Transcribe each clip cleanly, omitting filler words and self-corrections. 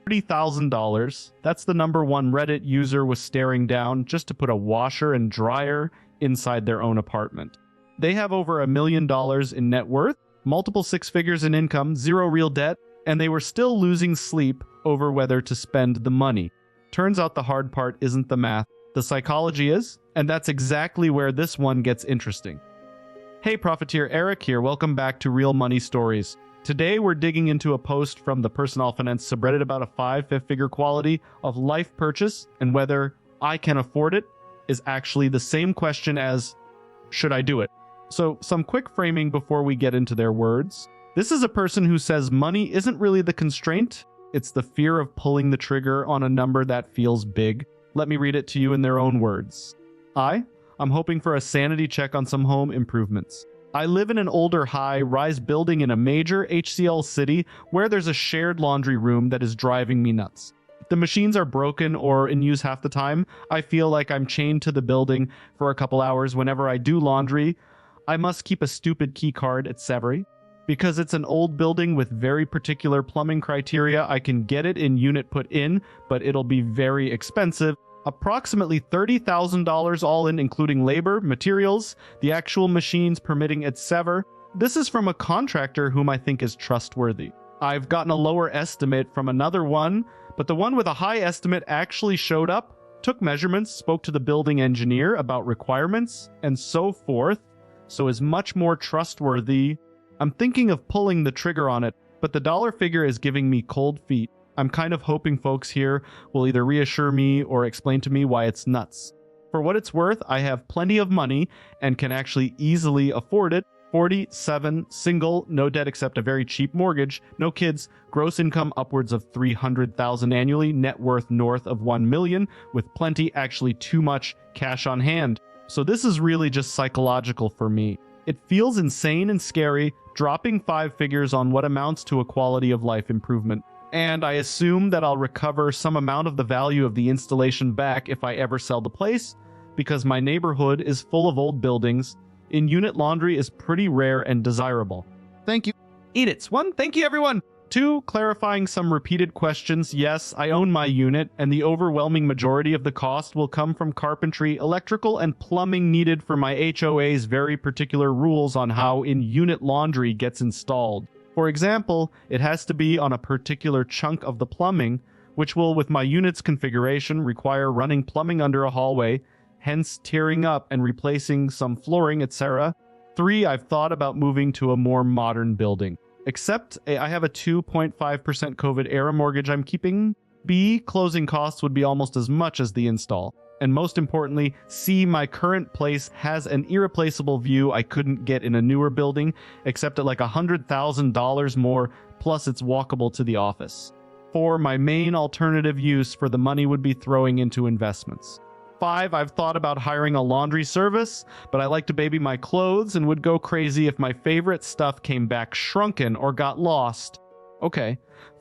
$30,000. That's the number one Reddit user was staring down just to put a washer and dryer inside their own apartment. They have over $1 million in net worth, multiple six figures in income, zero real debt, and they were still losing sleep over whether to spend the money. Turns out the hard part isn't the math, the psychology is, and that's exactly where this one gets interesting. Hey Profiteer, Eric here, welcome back to Real Money Stories. Today we're digging into a post from the Personal Finance subreddit about a 5-figure quality of life purchase and whether I can afford it is actually the same question as, should I do it? So some quick framing before we get into their words. This is a person who says money isn't really the constraint, it's the fear of pulling the trigger on a number that feels big. Let me read it to you in their own words. I'm hoping for a sanity check on some home improvements. I live in an older high-rise building in a major HCL city where there's a shared laundry room that is driving me nuts. The machines are broken or in use half the time. I feel like I'm chained to the building for a couple hours whenever I do laundry. I must keep a stupid key card at Severy. Because it's an old building with very particular plumbing criteria, I can get it in unit put in, but it'll be very expensive. Approximately $30,000 all in, including labor, materials, the actual machines permitting etc. This is from a contractor whom I think is trustworthy. I've gotten a lower estimate from another one, but the one with a high estimate actually showed up, took measurements, spoke to the building engineer about requirements, and so forth, so is much more trustworthy. I'm thinking of pulling the trigger on it, but the dollar figure is giving me cold feet. I'm kind of hoping folks here will either reassure me or explain to me why it's nuts. For what it's worth, I have plenty of money and can actually easily afford it. 47, single, no debt except a very cheap mortgage, no kids, gross income upwards of $300,000 annually, net worth north of $1 million, with plenty, actually too much, cash on hand. So this is really just psychological for me. It feels insane and scary, dropping 5 figures on what amounts to a quality of life improvement. And I assume that I'll recover some amount of the value of the installation back if I ever sell the place, because my neighborhood is full of old buildings. In-unit laundry is pretty rare and desirable. Thank you. Eat it. 1. Thank you, everyone. 2. Clarifying some repeated questions. Yes, I own my unit, and the overwhelming majority of the cost will come from carpentry, electrical, and plumbing needed for my HOA's very particular rules on how in-unit laundry gets installed. For example, it has to be on a particular chunk of the plumbing, which will, with my unit's configuration, require running plumbing under a hallway, hence tearing up and replacing some flooring, etc. 3. I've thought about moving to a more modern building. Except I have a 2.5% COVID-era mortgage I'm keeping. B, closing costs would be almost as much as the install. And most importantly, C, my current place has an irreplaceable view I couldn't get in a newer building, except at like $100,000 more, plus it's walkable to the office. 4, my main alternative use for the money would be throwing into investments. 5, I've thought about hiring a laundry service, but I like to baby my clothes and would go crazy if my favorite stuff came back shrunken or got lost. Okay,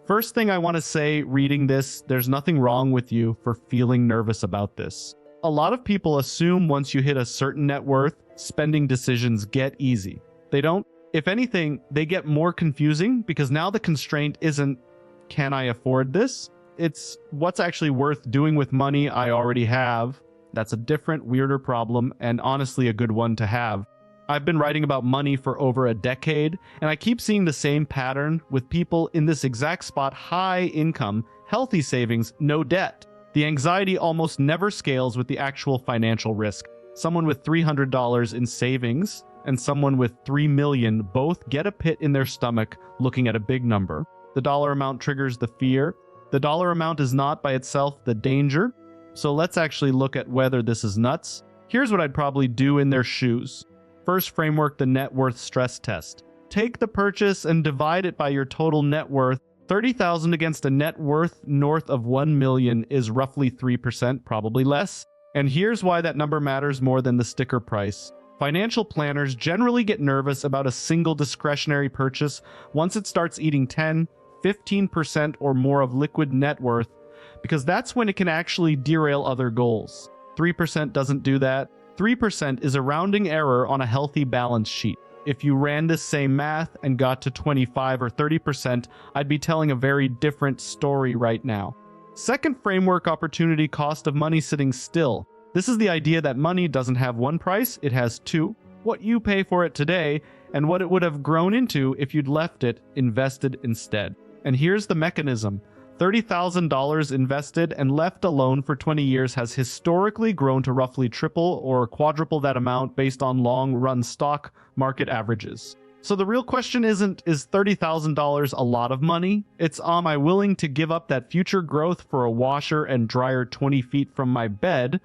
first thing I want to say reading this, there's nothing wrong with you for feeling nervous about this. A lot of people assume once you hit a certain net worth, spending decisions get easy. They don't. If anything, they get more confusing because now the constraint isn't, can I afford this? It's what's actually worth doing with money I already have. That's a different, weirder problem, and honestly a good one to have. I've been writing about money for over a decade, and I keep seeing the same pattern with people in this exact spot: high income, healthy savings, no debt. The anxiety almost never scales with the actual financial risk. Someone with $300 in savings and someone with $3 million both get a pit in their stomach looking at a big number. The dollar amount triggers the fear. The dollar amount is not by itself the danger. So let's actually look at whether this is nuts. Here's what I'd probably do in their shoes. First framework, the net worth stress test. Take the purchase and divide it by your total net worth. $30,000 against a net worth north of $1 million is roughly 3%, probably less. And here's why that number matters more than the sticker price. Financial planners generally get nervous about a single discretionary purchase once it starts eating 10-15% or more of liquid net worth, because that's when it can actually derail other goals. 3% doesn't do that. 3% is a rounding error on a healthy balance sheet. If you ran this same math and got to 25 or 30%, I'd be telling a very different story right now. Second framework: opportunity cost of money sitting still. This is the idea that money doesn't have one price, it has two: what you pay for it today and what it would have grown into if you'd left it invested instead. And here's the mechanism. $30,000 invested and left alone for 20 years has historically grown to roughly triple or quadruple that amount based on long-run stock market averages. So the real question isn't, is $30,000 a lot of money? It's, am I willing to give up that future growth for a washer and dryer 20 feet from my bed?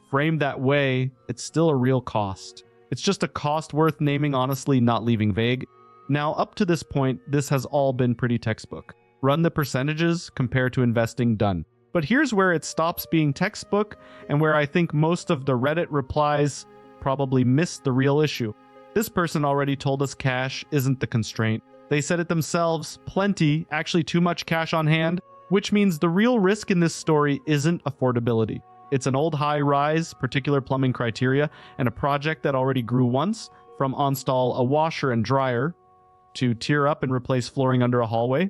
Framed that way, it's still a real cost. It's just a cost worth naming honestly, not leaving vague. Now, up to this point, this has all been pretty textbook. Run the percentages, compare to investing, done. But here's where it stops being textbook and where I think most of the Reddit replies probably missed the real issue. This person already told us cash isn't the constraint. They said it themselves, plenty, actually too much cash on hand, which means the real risk in this story isn't affordability. It's an old high-rise, particular plumbing criteria, and a project that already grew once, from install a washer and dryer to tear up and replace flooring under a hallway.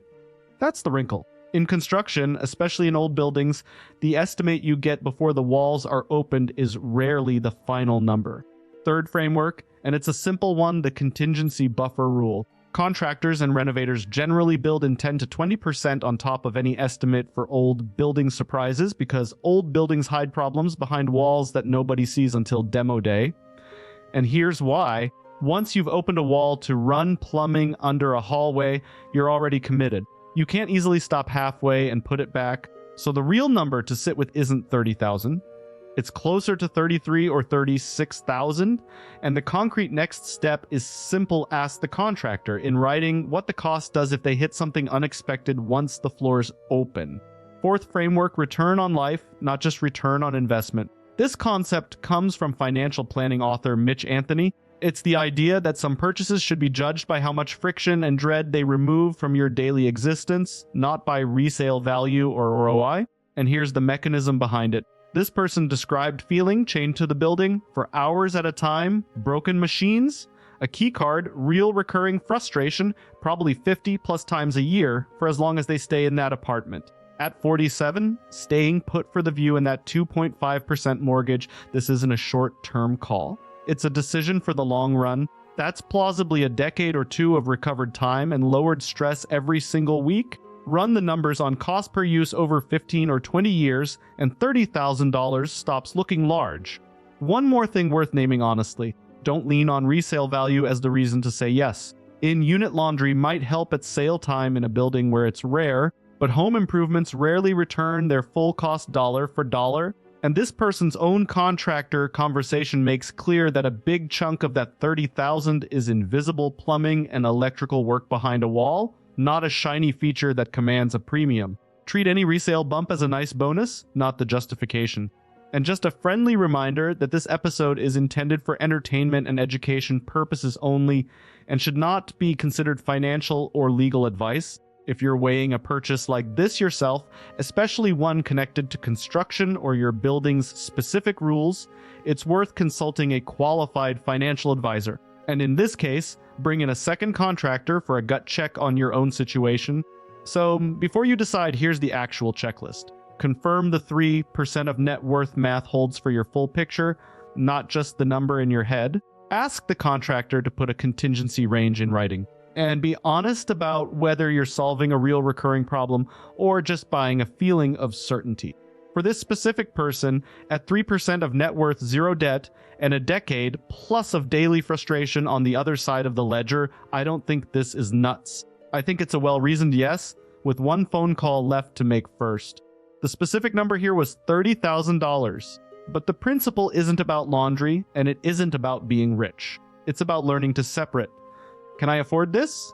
That's the wrinkle. In construction, especially in old buildings, the estimate you get before the walls are opened is rarely the final number. Third framework, and it's a simple one: the contingency buffer rule. Contractors and renovators generally build in 10 to 20% on top of any estimate for old building surprises, because old buildings hide problems behind walls that nobody sees until demo day. And here's why. Once you've opened a wall to run plumbing under a hallway, you're already committed. You can't easily stop halfway and put it back, so the real number to sit with isn't 30,000. It's closer to 33 or 36,000, and the concrete next step is simple: ask the contractor in writing what the cost does if they hit something unexpected once the floors open. Fourth framework: return on life, not just return on investment. This concept comes from financial planning author Mitch Anthony. It's the idea that some purchases should be judged by how much friction and dread they remove from your daily existence, not by resale value or ROI. And here's the mechanism behind it. This person described feeling chained to the building for hours at a time, broken machines, a key card, real recurring frustration, probably 50 plus times a year for as long as they stay in that apartment. At 47, staying put for the view in that 2.5% mortgage. This isn't a short-term call. It's a decision for the long run. That's plausibly a decade or two of recovered time and lowered stress every single week. Run the numbers on cost per use over 15 or 20 years, and $30,000 stops looking large. One more thing worth naming honestly: don't lean on resale value as the reason to say yes. In-unit laundry might help at sale time in a building where it's rare, but home improvements rarely return their full cost dollar for dollar. And this person's own contractor conversation makes clear that a big chunk of that $30,000 is invisible plumbing and electrical work behind a wall, not a shiny feature that commands a premium. Treat any resale bump as a nice bonus, not the justification. And just a friendly reminder that this episode is intended for entertainment and education purposes only, and should not be considered financial or legal advice. If you're weighing a purchase like this yourself, especially one connected to construction or your building's specific rules, it's worth consulting a qualified financial advisor. And in this case, bring in a second contractor for a gut check on your own situation. So before you decide, here's the actual checklist. Confirm the 3% of net worth math holds for your full picture, not just the number in your head. Ask the contractor to put a contingency range in writing. And be honest about whether you're solving a real recurring problem or just buying a feeling of certainty. For this specific person, at 3% of net worth, zero debt, and a decade plus of daily frustration on the other side of the ledger, I don't think this is nuts. I think it's a well-reasoned yes, with one phone call left to make first. The specific number here was $30,000. But the principle isn't about laundry, and it isn't about being rich. It's about learning to separate: can I afford this?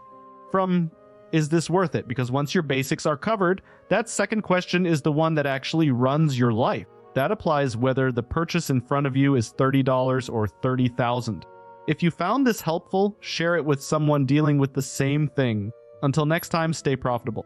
From, is this worth it? Because once your basics are covered, that second question is the one that actually runs your life. That applies whether the purchase in front of you is $30 or $30,000. If you found this helpful, share it with someone dealing with the same thing. Until next time, stay profitable.